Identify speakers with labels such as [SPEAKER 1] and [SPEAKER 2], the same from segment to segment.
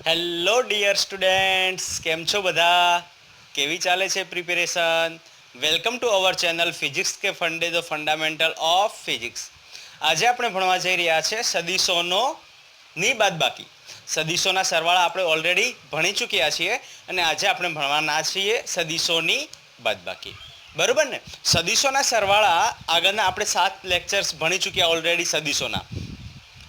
[SPEAKER 1] Hello dear students, કેમ છો બધા? કેવી ચાલે છે preparation? Welcome to our channel physics કે ફંડે ધ ફંડામેન્ટલ ઓફ ફિઝિક્સ. આજે આપણે ભણવા જઈ રહ્યા છે સદીશોની બાદબાકી. સદીશોના સરવાળા આપણે ઓલરેડી ભણી ચૂક્યા છીએ અને આજે આપણે ભણવાના છીએ સદીશોની બાદબાકી. બરાબર ને? સદીશોના સરવાળા આગળના આપણે 7 લેક્ચર્સ ભણી ચૂક્યા ઓલરેડી સદીશોના.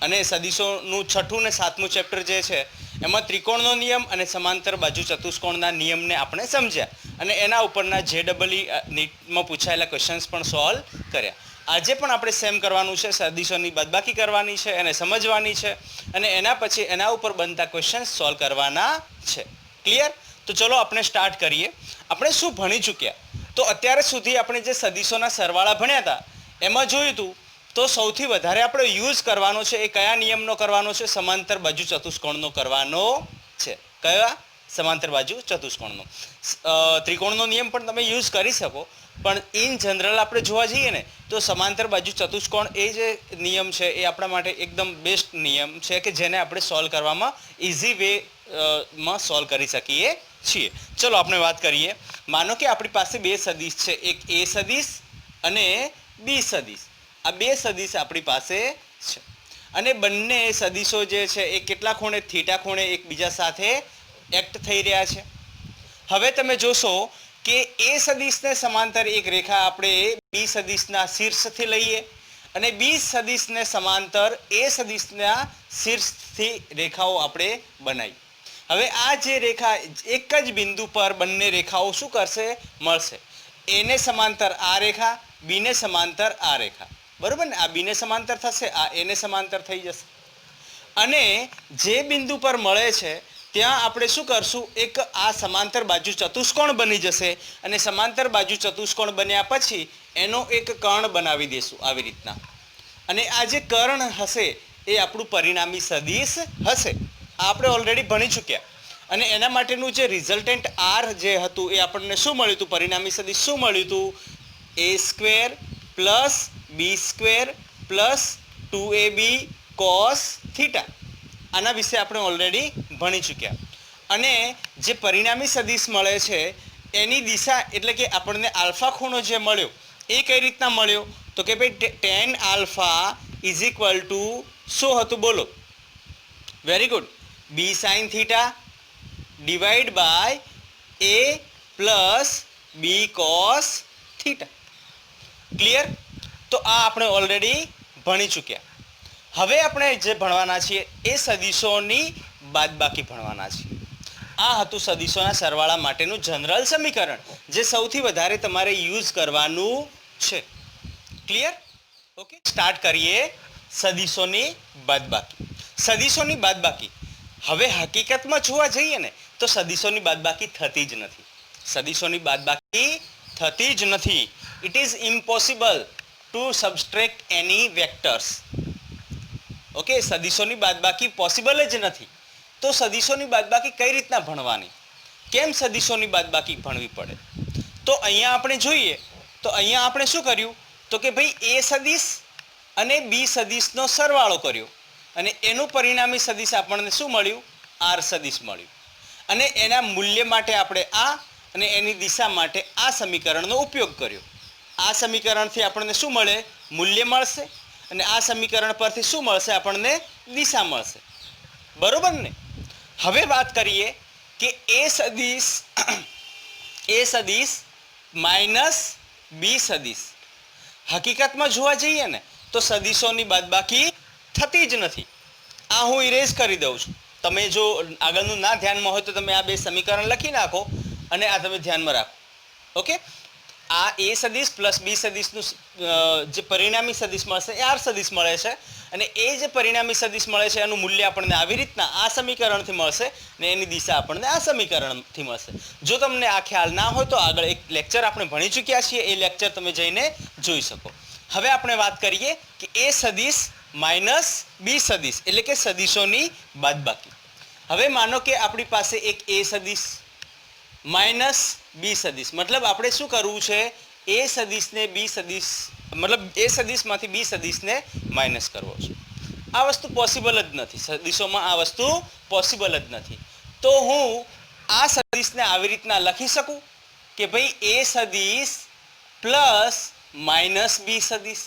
[SPEAKER 1] અને સદીશોનું 6થું ને 7મું ચેપ્ટર જે છે એમાં ત્રિકોણનો નિયમ અને સમાંતર બાજુ ચતુષ્કોણના નિયમને આપણે સમજ્યા અને એના ઉપરના JEE નીટમાં પૂછાયેલા ક્વેશ્ચન્સ પણ સોલ્વ કર્યા. આજે પણ આપણે સેમ કરવાનું છે, સદીશોની બાદબાકી કરવાની છે અને સમજવાની છે અને એના પછી એના ઉપર બનતા ક્વેશ્ચન્સ સોલ્વ કરવાના છે. ક્લિયર? તો ચલો આપણે સ્ટાર્ટ કરીએ. આપણે શું ભણી ચૂક્યા? તો અત્યાર સુધી આપણે જે સદીશોના સરવાળા ભણ્યા હતા એમાં જોયું હતું તો સૌથી વધારે આપણે યુઝ કરવાનો છે એ કયા નિયમનો કરવાનો છે? સમાંતર બાજુ ચતુષ્કોણનો કરવાનો છે. કયા? સમાંતર બાજુ ચતુષ્કોણનો. ત્રિકોણનો નિયમ પણ તમે યુઝ કરી શકો, પણ ઇન જનરલ આપણે જોવા જઈએ ને તો સમાંતર બાજુ ચતુષ્કોણ એ જે નિયમ છે એ આપણા માટે એકદમ બેસ્ટ નિયમ છે કે જેને આપણે સોલ્વ કરવામાં ઇઝી વેમાં સોલ્વ કરી શકીએ છીએ. ચલો આપણે વાત કરીએ. માનો કે આપણી પાસે બે સદીશ છે, એક એ સદીશ અને બી સદીશ. આ બે સદીશ આપણી પાસે છે અને બંને સદીશો જે છે એ કેટલા ખૂણે? થીટા ખૂણે એકબીજા સાથે એક્ટ થઈ રહ્યા છે. હવે તમે જોશો કે એ સદીશને સમાંતર એક રેખા આપણે બી સદીશના શીર્ષથી લઈએ અને બી સદીશને સમાંતર એ સદીશના શીર્ષથી રેખાઓ આપણે બનાવી. હવે આ જે રેખા એક જ બિંદુ પર બંને રેખાઓ શું કરશે? મળશે. એને સમાંતર આ રેખા, બીને સમાંતર આ રેખા. બરાબર ને? આ બીને સમાંતર થશે, આ એને સમાંતર થઈ જશે અને જે બિંદુ પર મળે છે ત્યાં આપણે શું કરશું? એક આ સમાંતર બાજુ ચતુષ્કોણ બની જશે અને સમાંતર બાજુ ચતુષ્કોણ બન્યા પછી એનો એક કર્ણ બનાવી દઈશું આવી રીતના. અને આ જે કર્ણ હશે એ આપણું પરિણામી સદીશ હશે. આ આપણે ઓલરેડી ભણી ચૂક્યા અને એના માટેનું જે રિઝલ્ટન્ટ આર જે હતું એ આપણને શું મળ્યું હતું? પરિણામી સદીશ શું મળ્યું હતું? a² plus b² plus 2ab cos theta. આના વિશે આપણે ઓલરેડી ભણી ચૂક્યા. અને જે પરિણામી સદીશ મળે છે એની દિશા એટલે કે આપણને આલ્ફા ખૂણો જે મળ્યો એ કઈ રીતના મળ્યો? તો કે ભાઈ tan alpha is equal to શું હતું? બોલો. Very good. b sin theta divide by a plus b cos theta. Clear? તો આ આપણે ઓલરેડી ભણી ચૂક્યા. હવે આપણે જે ભણવાના છીએ એ સદીશોની બાદબાકી ભણવાના છીએ. આ હતું સદીશોના સરવાળા માટેનું જનરલ સમીકરણ જે સૌથી વધારે તમારે યુઝ કરવાનું છે. ક્લિયર? ઓકે, સ્ટાર્ટ કરીએ સદીશોની બાદબાકી. સદીશોની બાદબાકી હવે હકીકતમાં જોવા જઈએ ને તો સદીશોની બાદબાકી થતી જ નથી. સદીશોની બાદબાકી થતી જ નથી. It is impossible to subtract any vectors. Okay, સદીશોની બાદબાકી પોસિબલ જ નથી. તો સદીશોની બાદબાકી કઈ રીતના ભણવાની? કેમ સદીશોની બાદબાકી ભણવી પડે? તો અહીંયા આપણે જોઈએ તો અહીંયા આપણે શું કર્યું? તો કે ભાઈ એ સદીશ અને બી સદીશનો સરવાળો કર્યો અને એનું પરિણામી સદીશ આપણને શું મળ્યું? આર સદીશ મળ્યું અને એના મૂલ્ય માટે આપણે આ અને એની દિશા માટે આ સમીકરણનો ઉપયોગ કર્યો. આ સમીકરણથી આપણને શું મળે? મૂલ્ય મળશે અને આ સમીકરણ પરથી શું મળશે? આપણને દિશા મળશે. બરોબર ને? હવે વાત કરીએ કે એ સદીશ માઇનસ બી સદીશ. હકીકતમાં જોવા જઈએ ને તો સદીશોની બાદબાકી થતી જ નથી. આ હું ઇરેઝ કરી દઉં છું. તમે જો આગળનું ના ધ્યાનમાં હોય તો તમે આ બે સમીકરણ લખી નાખો અને આ તમે ધ્યાનમાં રાખો. ઓકે, આ એ સદીશ પ્લસ બી સદીશનું જે પરિણામી સદીશ મળશે એ આર સદીશ મળે છે અને એ જે પરિણામી સદીશ મળે છે એનું મૂલ્ય આપણને આવી રીતના આ સમીકરણથી મળશે અને એની દિશા આપણને આ સમીકરણથી મળશે. જો તમને આ ખ્યાલ ના હોય તો આગળ એક લેક્ચર આપણે ભણી ચૂક્યા છીએ, એ લેક્ચર તમે જઈને જોઈ શકો. હવે આપણે વાત કરીએ કે એ સદીશ માઇનસ બી સદીશ એટલે કે સદીશોની બાદબાકી. હવે માનો કે આપણી પાસે એક એ સદીશ માઇનસ બી સદીશ, મતલબ આપણે શું કરવું છે? એ સદીશને બી સદીશ મતલબ એ સદીશમાંથી બી સદીશને માઇનસ કરવો છે. આ વસ્તુ પોસિબલ જ નથી, સદીશોમાં આ વસ્તુ પોસિબલ જ નથી. તો હું આ સદીશને આવી રીતના લખી શકું કે ભાઈ એ સદીશ પ્લસ માઇનસ બી સદીશ.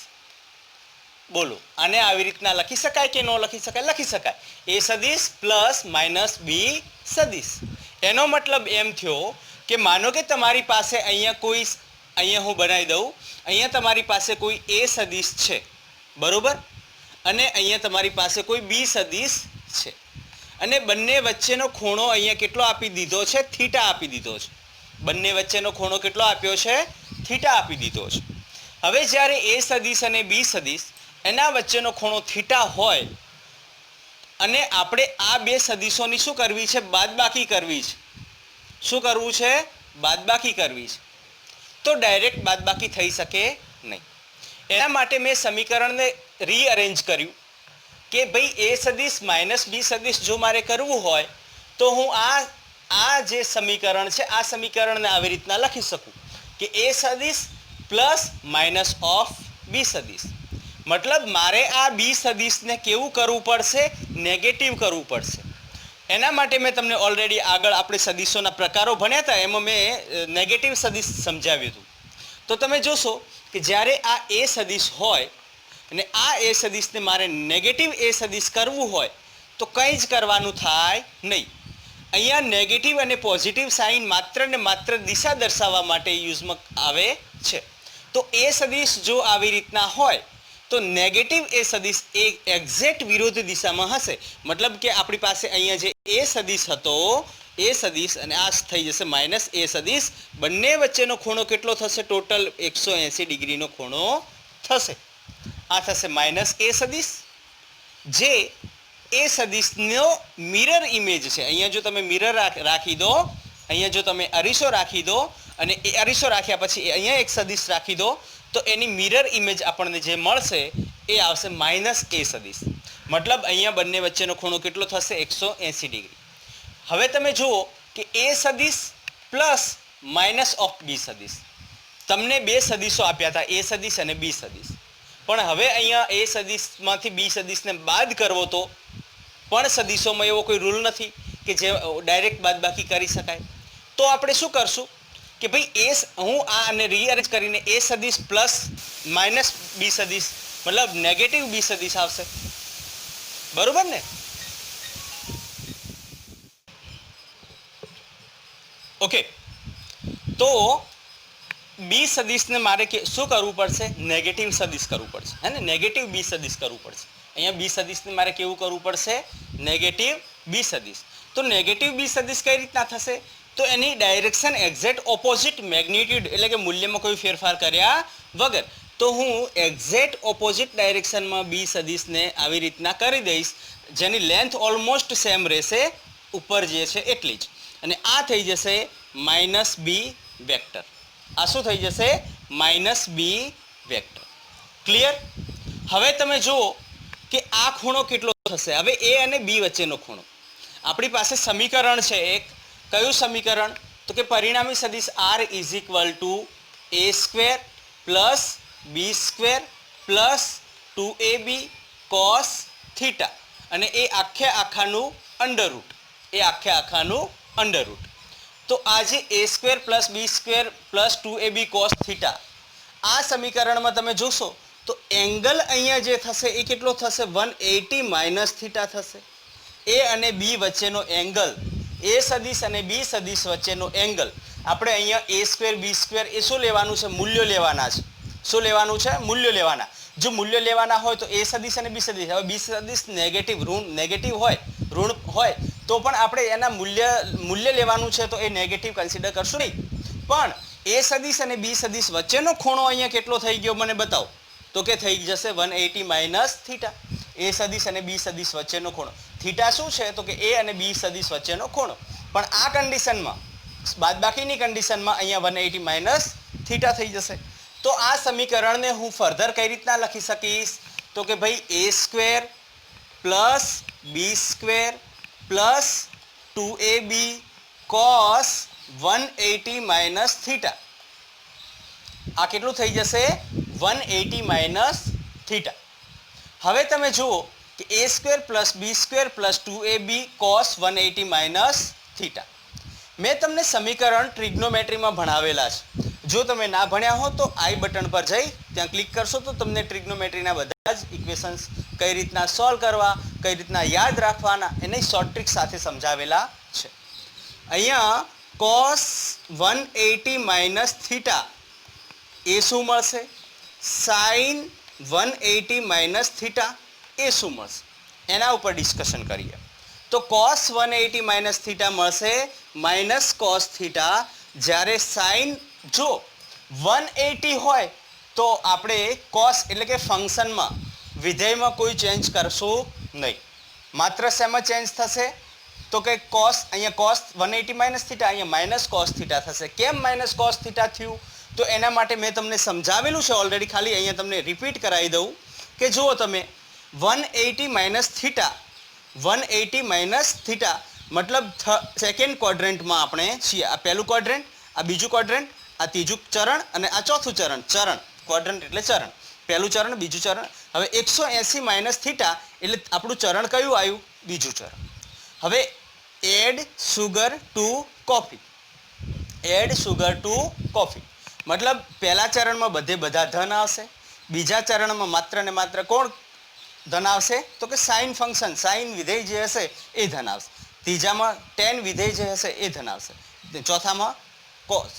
[SPEAKER 1] બોલો, આને આવી રીતના લખી શકાય કે ન લખી શકાય? લખી શકાય. એ સદીશ પ્લસ માઇનસ બી સદીશ. એનો મતલબ એમ થયો કે માનો કે તમારી પાસે અહીંયા હું બનાવી દઉં, અહીંયા તમારી પાસે કોઈ એ સદીશ છે, બરોબર, અને અહીંયા તમારી પાસે કોઈ બી સદીશ છે, અને બંને વચ્ચેનો ખૂણો અહીંયા કેટલો આપી દીધો છે? થીટા આપી દીધો છે. બંને વચ્ચેનો ખૂણો કેટલો આપ્યો છે? થીટા આપી દીધો છે. હવે જ્યારે એ સદીશ અને બી સદીશ એના વચ્ચેનો ખૂણો થીટા હોય અને આપણે આ બે સદીશોની શું કરવી છે? બાદબાકી કરવી છે. શું કરવું છે? બાદબાકી કરવી છે. તો ડાયરેક્ટ બાદબાકી થઈ શકે નહીં. એના માટે મેં સમીકરણને રીઅરેન્જ કર્યું કે ભાઈ એ સદીશ માઇનસ બી સદીશ જો મારે કરવું હોય તો હું આ જે સમીકરણ છે આ સમીકરણને આવી રીતના લખી શકું કે એ સદીશ પ્લસ માઇનસ ઓફ બી સદીશ. મતલબ મારે આ બી સદીશને કેવું કરવું પડશે? નેગેટિવ કરવું પડશે. એના માટે મેં તમને ઓલરેડી આગળ આપણે સદીશોના પ્રકારો ભણ્યા હતા, એમાં મેં નેગેટિવ સદીશ સમજાવ્યું હતું. તો તમે જોશો કે જ્યારે આ એ સદીશ હોય અને આ એ સદીશને મારે નેગેટિવ એ સદીશ કરવું હોય તો કંઈ જ કરવાનું થાય નહીં. અહીંયા નેગેટિવ અને પોઝિટિવ સાઇન માત્ર ને માત્ર દિશા દર્શાવવા માટે યુઝમાં આવે છે. તો એ સદીશ જો આવી રીતના હોય તો નેગેટિવ એ સદીશ એ એક્ઝેક્ટ વિરુદ્ધ દિશામાં હશે. મતલબ કે આપણી પાસે અહીંયા જે એ સદીશ હતો એ સદીશ અને આ થઈ જશે માઇનસ એ સદીશ. બંને વચ્ચેનો ખૂણો કેટલો થશે? ટોટલ 180 ડિગ્રીનો ખૂણો થશે. આ થશે માઇનસ એ સદીશ, જે એ સદીશનો મિરર ઇમેજ છે. અહીંયા જો તમે મિરર રાખી દો, અહીંયા જો તમે અરીસો રાખી દો અને એ અરીસો રાખ્યા પછી અહીંયા એક સદીશ રાખી દો તો એની મિરર ઇમેજ આપણને જે મળશે એ આવશે માઇનસ એ સદીશ. મતલબ અહીંયા બંને વચ્ચેનો ખૂણો કેટલો થશે? 180 ડિગ્રી. હવે તમે જુઓ કે એ સદીશ પ્લસ માઇનસ ઓફ બી સદીશ. તમને બે સદીશો આપ્યા હતા, એ સદીશ અને બી સદીશ. પણ હવે અહીંયા એ સદીશમાંથી બી સદીશને બાદ કરવો તો પણ સદીશોમાં એવો કોઈ રૂલ નથી કે જે ડાયરેક્ટ બાદબાકી કરી શકાય. તો આપણે શું કરશું કે ભાઈ હું આને રીઅરેન્જ કરીને એ સદીશ પ્લસ માઇનસ બી સદીશ મતલબ નેગેટિવ બી સદીશ આવશે, બરોબર ને? ઓકે, તો બી સદીશને મારે શું કરવું પડશે? નેગેટિવ સદીશ કરવું પડશે, હે ને? નેગેટિવ બી સદીશ કરવું પડશે. અહીંયા બી સદીશને મારે કેવું કરવું પડશે? નેગેટિવ બી સદીશ. તો નેગેટિવ બી સદીશ કઈ રીતના થશે? તો એની ડાયરેક્શન એક્ઝેક્ટ ઓપોઝિટ મેગ્નિટ્યુડ એટલે કે મૂલ્યમાં કોઈ ફેરફાર કર્યા વગર. તો હું એક્ઝેક્ટ ઓપોઝિટ ડાયરેક્શનમાં બી સદીશને આવી રીતના કરી દઈશ, જેની લેન્થ ઓલમોસ્ટ સેમ રહેશે, ઉપર જે છે એટલી જ. અને આ થઈ જશે માઇનસ બી વેક્ટર. આ શું થઈ જશે? માઇનસ બી વેક્ટર. ક્લિયર? હવે તમે જુઓ કે આ ખૂણો કેટલો થશે? હવે એ અને બી વચ્ચેનો ખૂણો. આપણી પાસે સમીકરણ છે એક. કયું સમીકરણ? તો કે પરિણામી સદીશ R is equal to A square plus B square plus 2ab cos theta, અને એ આખાનું અંડરરૂટ. એ આખાનું અંડરરૂટ. તો આ જે a square plus B square plus 2ab cos theta, આ સમીકરણમાં તમે જોશો તો એંગલ અહીંયા જે થશે એ કેટલો થશે? 180 માઇનસ થીટા થશે. એ અને બી વચ્ચેનો એંગલ, એ સદીશ અને બી સદીશ વચ્ચેનો એંગલ આપણે અહીંયા એ સ્ક્વેર બી સ્ક્વેર એ શું લેવાનું છે? મૂલ્યો લેવાના છે. શું લેવાનું છે? મૂલ્યો લેવાના. જો મૂલ્યો લેવાના હોય તો એ સદીશ અને બી સદીશ, હવે બી સદીશ નેગેટિવ હોય, ઋણ હોય તો પણ આપણે એના મૂલ્ય લેવાનું છે, તો એ નેગેટિવ કન્સિડર કરશું નહીં. પણ એ સદીશ અને બી સદીશ વચ્ચેનો ખૂણો અહીંયા કેટલો થઈ ગયો મને બતાવો? તો કે થઈ જશે 180 માઇનસ થીટા. એ સદીશ અને બી સદીશ વચ્ચેનો ખૂણો. થીટા શું છે? તો કે એ અને બી સદીશ વચ્ચેનો ખૂણો. પણ આ કન્ડિશનમાં, બાદબાકીની કન્ડિશનમાં અહીંયા 180 માઇનસ થીટા થઈ જશે. તો આ સમીકરણને હું ફર્ધર કઈ રીતના લખી શકીશ? તો કે ભાઈ a square plus B square plus 2ab cos 180 minus theta. આ કેટલું થઈ જશે? 180 માઇનસ થીટા. હવે તમે જુઓ કે a square plus B square plus 2ab cos 180 minus theta. મેં તમને સમીકરણ ટ્રિગ્નોમેટ્રીમાં ભણાવેલા છે. જો તમે ના ભણ્યા હો તો આઈ બટન પર જઈ ત્યાં ક્લિક કરશો તો તમને ટ્રિગ્નોમેટ્રીના બધા જ ઇક્વેશન્સ કઈ રીતના સોલ્વ કરવા, કઈ રીતના યાદ રાખવાના એની શોર્ટ ટ્રિક સાથે સમજાવેલા છે. અહીંયા cos 180 માઇનસ થીટા એ શું મળશે, sin 180 માઇનસ થીટા એ શું મળશે, એના ઉપર ડિસ્કશન કરીએ. તો cos 180 માઇનસ થીટા મળશે માઇનસ cos થીટા, જ્યારે sin જો 180 હોય તો આપણે cos એટલે કે ફંક્શનમાં વિધેયમાં કોઈ ચેન્જ કરશું નહીં. માત્ર શેમાં ચેન્જ થશે તો કે cos, અહીંયા cos 180 માઇનસ થીટા, અહીંયા માઇનસ cos થીટા થશે. કેમ માઇનસ cos થીટા થયું તો એના માટે મેં તમને સમજાવેલું છે ઓલરેડી, ખાલી અહીંયા તમને રિપીટ કરાવી દઉં કે જુઓ તમે 180 માઇનસ થીટા, 180 માઇનસ થીટા મતલબ સેકન્ડ ક્વોડ્રન્ટમાં આપણે છીએ. આ પહેલું ક્વોડ્રન્ટ, આ બીજું ક્વોડ્રન્ટ, આ ત્રીજું ચરણ અને આ ચોથું ચરણ. ચરણ ક્વોડ્રન્ટ એટલે ચરણ, પહેલું ચરણ બીજું ચરણ. હવે 180 માઇનસ થીટા એટલે આપણું ચરણ કયું આવ્યું, બીજું ચરણ. હવે add sugar to coffee, add sugar to coffee મતલબ પહેલા ચરણમાં બધા ધન આવશે, બીજા ચરણમાં માત્ર ને માત્ર કોણ ધન આવશે તો કે સાઇન ફંક્શન, સાઇન વિધેય જે હશે એ ધન આવશે. ત્રીજામાં ટેન વિધેય જે હશે એ ધન આવશે. ચોથામાં cos,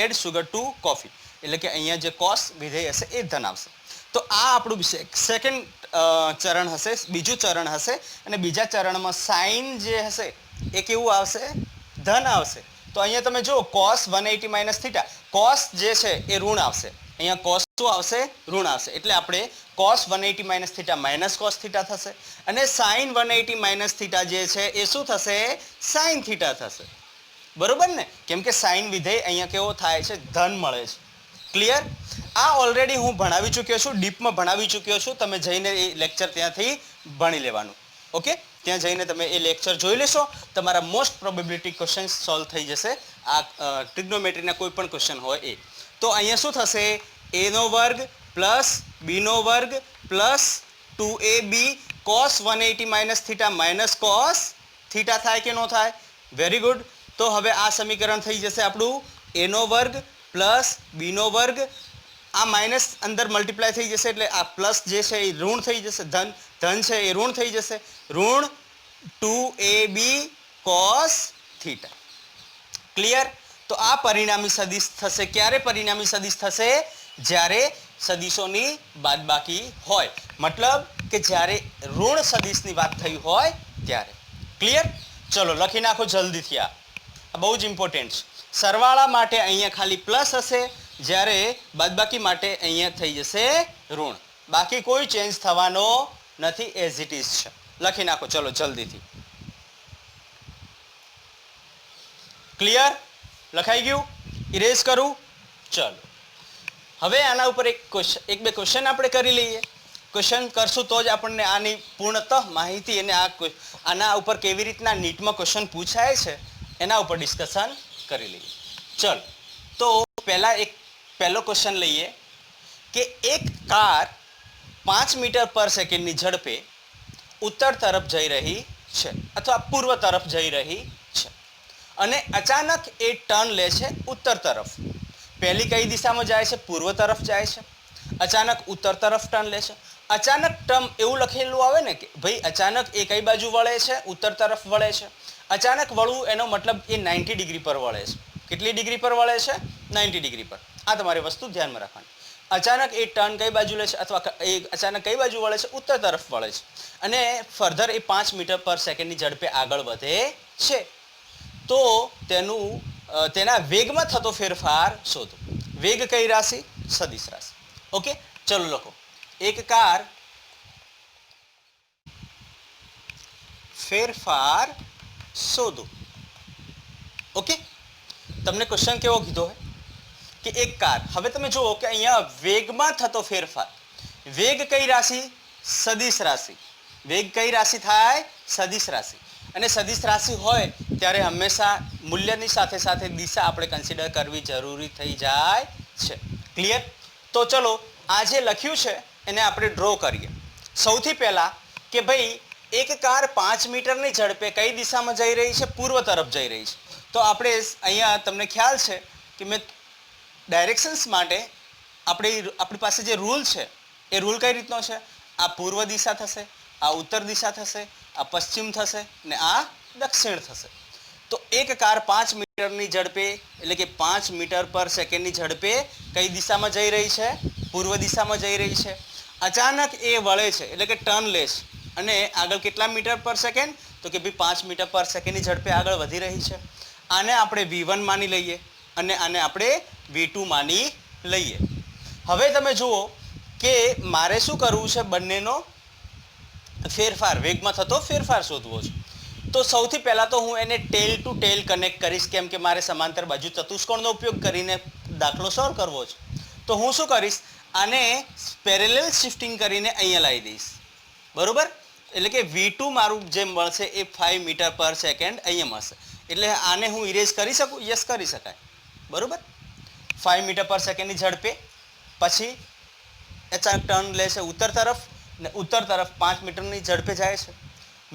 [SPEAKER 1] add sugar to coffee એટલે કે અહીંયા જે કોસ વિધેય હશે એ ધન આવશે. તો આ આપણું સેકન્ડ ચરણ હશે, બીજું ચરણ હશે. અને બીજા ચરણમાં સાઇન જે હશે એ કેવું આવશે, ધન આવશે. તો અહીંયા તમે જુઓ cos 180 માઇનસ થીટા, cos જે છે એ ઋણ આવશે, અહીંયા cos શું આવશે, ઋણ આવશે. એટલે આપણે cos 180 minus theta minus cos theta થશે, અને sin 180 માઇનસ થીટા જે છે એ શું થશે, sin થીટા થશે. બરોબર ને, કેમ કે સાઇન વિધેય અહીંયા કેવો થાય છે, ધન મળે છે. ક્લિયર? આ ઓલરેડી હું ભણાવી ચૂક્યો છું, ડીપમાં ભણાવી ચૂક્યો છું. તમે જઈને એ લેક્ચર ત્યાંથી ભણી લેવાનું. ઓકે, ત્યાં જઈને તમે એ લેક્ચર જોઈ લેશો, તમારા મોસ્ટ પ્રોબેબિલિટી ક્વેશ્ચન સોલ્વ થઈ જશે. આ ટ્રિગ્નોમેટ્રીના કોઈ પણ ક્વેશ્ચન હોય એ. તો અહીંયા શું થશે, a નો વર્ગ પ્લસ b નો વર્ગ plus 2ab cos 180 minus theta minus cos theta થાય કે ન થાય? Very good. તો હવે આ સમીકરણ થઈ જશે આપણું a નો વર્ગ પ્લસ b નો વર્ગ, આ માઇનસ અંદર મલ્ટીપ્લાય થઈ જશે એટલે આ પ્લસ જે છે એ ઋણ થઈ જશે, ધન છે એ ઋણ થઈ જશે, ઋણ 2ab cos થીટા. ક્લિયર? તો આ પરિણામી સદિશ થશે. ક્યારે પરિણામી સદિશ થશે? જ્યારે સદિશોની બાદબાકી હોય, મતલબ કે જ્યારે ઋણ સદિશની વાત થઈ હોય ત્યારે. ક્લિયર? ચલો લખી નાખો જલ્દીથી. આ બહુ જ ઇમ્પોર્ટન્ટ છે. સરવાળા માટે અહીંયા ખાલી પ્લસ હશે, જ્યારે બાદબાકી માટે અહીંયા થઈ જશે ઋણ. બાકી કોઈ ચેન્જ થવાનો નથી, એઝ ઇટ ઇઝ છે. લખી નાખો ચલો જલ્દીથી. ક્લિયર? લખાઈ ગયું? ઇરેઝ કરું? ચલો હવે આના ઉપર એક બે ક્વેશ્ચન આપણે કરી લઈએ. ક્વેશ્ચન કરશું તો જ આપણને આની પૂર્ણતઃ માહિતી અને આના ઉપર કેવી રીતના નીટમાં ક્વેશ્ચન પૂછાય છે એના ઉપર ડિસ્કશન કરી લઈએ. ચલો તો પહેલો ક્વેશ્ચન લઈએ કે એક કાર 5 મીટર પર સેકન્ડની ઝડપે ઉત્તર તરફ જઈ રહી છે અથવા પૂર્વ તરફ જઈ રહી છે અને અચાનક એ ટર્ન લે છે ઉત્તર તરફ. પહેલી કઈ દિશામાં જાય છે? પૂર્વ તરફ જાય છે. અચાનક ઉત્તર તરફ ટર્ન લે છે. અચાનક ટર્મ એવું લખેલું આવે ને કે ભાઈ અચાનક એ કઈ બાજુ વળે છે? ઉત્તર તરફ વળે છે. અચાનક વળવું એનો મતલબ એ 90 ડિગ્રી પર વળે છે. કેટલી ડિગ્રી પર વળે છે? 90 ડિગ્રી પર. આ તમારી વસ્તુ ધ્યાનમાં રાખવાની. અચાનક એ ટર્ન કઈ બાજુ લે છે અથવા એ અચાનક કઈ બાજુ વળે છે? ઉત્તર તરફ વળે છે. અને ફર્ધર એ 5 મીટર પર સેકન્ડની ઝડપે આગળ વધે છે. તો તેના વેગમાં થતો ફેરફાર શોધો. વેગ કઈ રાશિ? સદિશ રાશિ. ઓકે, ચલો લખો. એક કાર ફેરફાર શોધો. ઓકે, તમને ક્વેશ્ચન કેવો કીધો હે કે એક કાર. હવે તમે જુઓ કે અહીંયા વેગમાં થતો ફેરફાર. વેગ કઈ રાશિ? સદિશ રાશિ. વેગ કઈ રાશિ થાય? સદિશ રાશિ. અને સદિશ રાશિ હોય ત્યારે હંમેશા મૂલ્યની સાથે સાથે દિશા આપણે કન્સિડર કરવી જરૂરી થઈ જાય છે. ક્લિયર? તો ચલો આ જે લખ્યું છે એને આપણે ડ્રો કરીએ. સૌથી પહેલાં કે ભાઈ એક કાર 5 મીટરની ઝડપે કઈ દિશામાં જઈ રહી છે? પૂર્વ તરફ જઈ રહી છે. તો આપણે અહીંયા તમને ખ્યાલ છે કે મેં ડાયરેક્શન્સ માટે આપણી પાસે જે રૂલ છે એ રૂલ કઈ રીતનો છે? આ પૂર્વ દિશા થશે, આ ઉત્તર દિશા થશે, આ પશ્ચિમ થશે ને આ દક્ષિણ થશે. તો એક કાર 5 મીટરની ઝડપે એટલે કે 5 મીટર પર સેકન્ડની ઝડપે કઈ દિશામાં જઈ રહી છે? પૂર્વ દિશામાં જઈ રહી છે. અચાનક એ વળે છે એટલે કે ટર્ન લે છે અને આગળ કેટલા મીટર પર સેકન્ડ? તો કે ભાઈ 5 મીટર પર સેકન્ડની ઝડપે આગળ વધી રહી છે. આને આપણે V1 માની લઈએ અને આને આપણે V2 માની લઈએ. હવે તમે જુઓ કે મારે શું કરવું છે? બંનેનો ફેરફાર, વેગમાં થતો ફેરફાર શોધવો છે. તો સૌથી પહેલાં તો હું એને ટેલ ટુ ટેલ કનેક્ટ કરીશ, કેમ કે મારે સમાંતર બાજુ ચતુષ્કોણનો ઉપયોગ કરીને દાખલો સોલ્વ કરવો છે. તો હું શું કરીશ? આને પેરેલલ શિફ્ટિંગ કરીને અહીંયા લાવી દઈશ. બરાબર? એટલે કે V2 મારું જે મળશે એ 5 મીટર પર સેકન્ડ અહીંયા મળશે. એટલે આને હું ઇરેઝ કરી શકું? યસ, કરી શકાય. બરાબર? 5 મીટર પર સેકન્ડની ઝડપે પછી અચાનક ટર્ન લે છે ઉત્તર તરફ ને ઉત્તર તરફ 5 મીટરની ઝડપે જાય છે.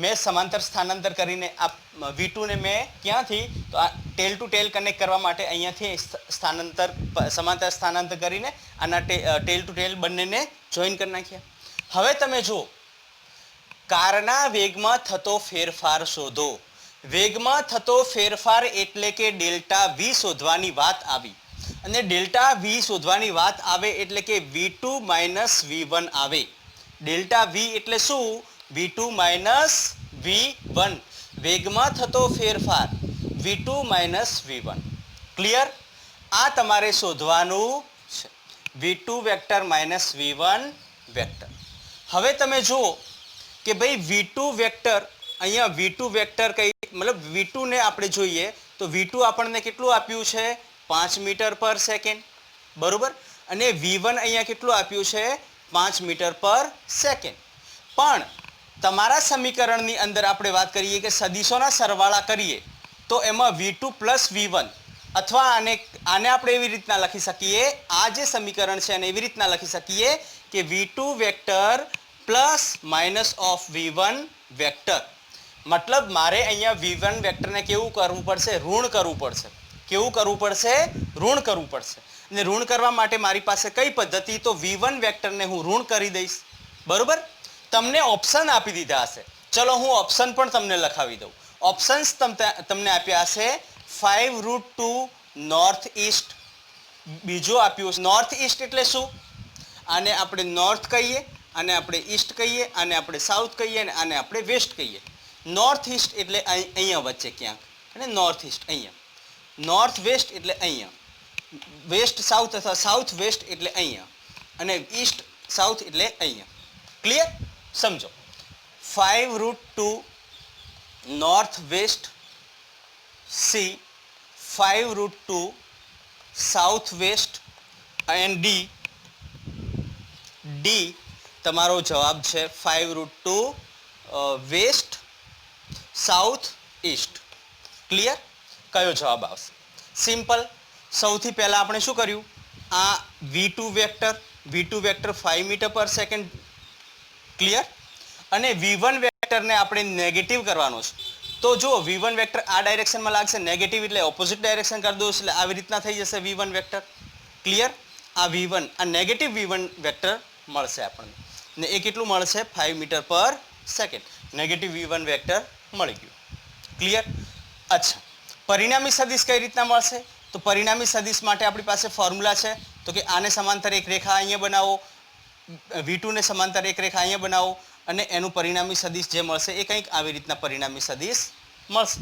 [SPEAKER 1] મેં સમાંતર સ્થાનાંતર કરીને આ V2 ને મેં ક્યાંથી? તો આ ટેલ ટુ ટેલ કનેક્ટ કરવા માટે અહીંયાથી સમાંતર સ્થાનાંતર કરીને આના ટેલ ટુ ટેલ બંનેને જોઈન કરી નાખ્યા. હવે તમે જુઓ, કારના વેગમાં થતો ફેરફાર શોધો. વેગમાં થતો ફેરફાર એટલે કે ડેલ્ટા V શોધવાની વાત આવી. અને ડેલ્ટા V શોધવાની વાત આવે એટલે કે V2 માઇનસ V1 આવે. ડેલ્ટા V એટલે શું? V2 minus V1. વેગમાં થતો ફેરફાર V2 માઇનસ V1. ક્લિયર? આ તમારે શોધવાનું છે, V2 vector minus V1 vector. હવે તમે જુઓ કે ભાઈ V2 વેક્ટર, અહીંયા V2 વેક્ટર કઈ, મતલબ V2 ને આપણે જોઈએ તો V2 આપણને કેટલું આપ્યું છે? 5 મીટર પર સેકન્ડ. બરાબર? અને V1 અહીંયા કેટલું આપ્યું છે? 5 મીટર પર સેકન્ડ. પણ તમારા સમીકરણની અંદર આપણે વાત કરીએ કે સદિશોના સરવાળા કરીએ તો એમાં V2 પ્લસ V1 અથવા આને આપણે એવી રીતના લખી શકીએ, આ જે સમીકરણ છે એને એવી રીતના લખી શકીએ કે V2 vector plus minus of V1 vector. મતલબ મારે અહીંયા V1 વેક્ટરને કેવું કરવું પડશે? ઋણ કરવું પડશે. કેવું કરવું પડશે? ઋણ કરવું પડશે. અને ઋણ કરવા માટે મારી પાસે કઈ પદ્ધતિ? તો V1 વેક્ટરને હું ઋણ કરી દઈશ. બરાબર? તમને ઓપ્શન આપી દીધા હશે. ચલો હું ઓપ્શન પણ તમને લખાવી દઉં. ઓપ્શન્સ તમને આપ્યા હશે 5√2 નોર્થ ઈસ્ટ. બીજું આપ્યું નોર્થ ઈસ્ટ એટલે શું? આને આપણે નોર્થ કહીએ, આને આપણે ઈસ્ટ કહીએ, આને આપણે સાઉથ કહીએ અને આને આપણે વેસ્ટ કહીએ. નોર્થ ઈસ્ટ એટલે અહીંયા વચ્ચે ક્યાંક, અને નોર્થ ઈસ્ટ અહીંયા. નોર્થ વેસ્ટ એટલે અહીંયા. વેસ્ટ સાઉથ અથવા સાઉથ વેસ્ટ એટલે અહીંયા. અને ઈસ્ટ સાઉથ એટલે અહીંયા. ક્લિયર? સમજો. 5√2 north waste C, 5√2 south waste and D તમારો જવાબ છે 5√2 વેસ્ટ સાઉથ ઈસ્ટ. ક્લિયર? કયો જવાબ આવશે? સિમ્પલ. સૌથી પહેલાં આપણે શું કર્યું? આ V2 વેક્ટર 5 મીટર પર સેકન્ડ. ક્લિયર? અને V1 વેક્ટરને આપણે નેગેટિવ કરવાનો છે. તો જો V1 વેક્ટર આ ડાયરેક્શનમાં લાગશે, નેગેટિવ એટલે ઓપોઝિટ ડાયરેક્શન કરી દો એટલે આવી રીતના થઈ જશે V1 વેક્ટર. ક્લિયર? આ V1, આ નેગેટિવ V1 વેક્ટર મળશે આપણને. ને એ કેટલું મળશે? 5 મીટર પર સેકન્ડ. નેગેટિવ V1 વેક્ટર મળી ગયું. ક્લિયર? અચ્છા, પરિણામી સદિશ કઈ રીતના મળશે? તો પરિણામી સદિશ માટે આપણી પાસે ફોર્મ્યુલા છે. તો કે આને સમાંતર એક રેખા અહીંયા બનાવો, V2 ને સમાંતર એક રેખા અહીંયા બનાવો અને એનું પરિણામી સદિશ જે મળશે એ કંઈક આવી રીતના પરિણામી સદિશ મળશે.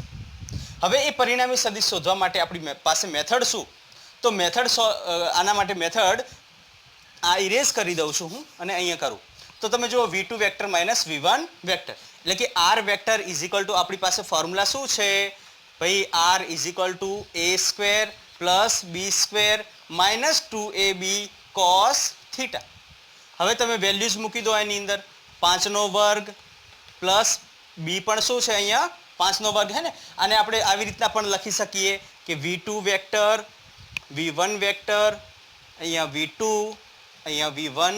[SPEAKER 1] હવે એ પરિણામી સદિશ શોધવા માટે આપણી પાસે મેથડ શું? તો મેથડ આના માટે મેથડ આ ઇરેઝ કરી દઉં છું હું અને અહીંયા કરું તો તમે જુઓ V2 vector minus V1 vector એટલે કે R vector is equal two આપણી પાસે ફોર્મ્યુલા શું છે ભાઈ? R is equal two A² plus B² minus 2AB cos θ. હવે તમે વેલ્યુઝ મૂકી દો એની અંદર. 5નો વર્ગ પ્લસ બી પણ શું છે અહીંયા? 5નો વર્ગ હે ને. આને આપણે આવી રીતના પણ લખી શકીએ કે V2 વેક્ટર V1 વેક્ટર અહીંયા V2 અહીંયા V1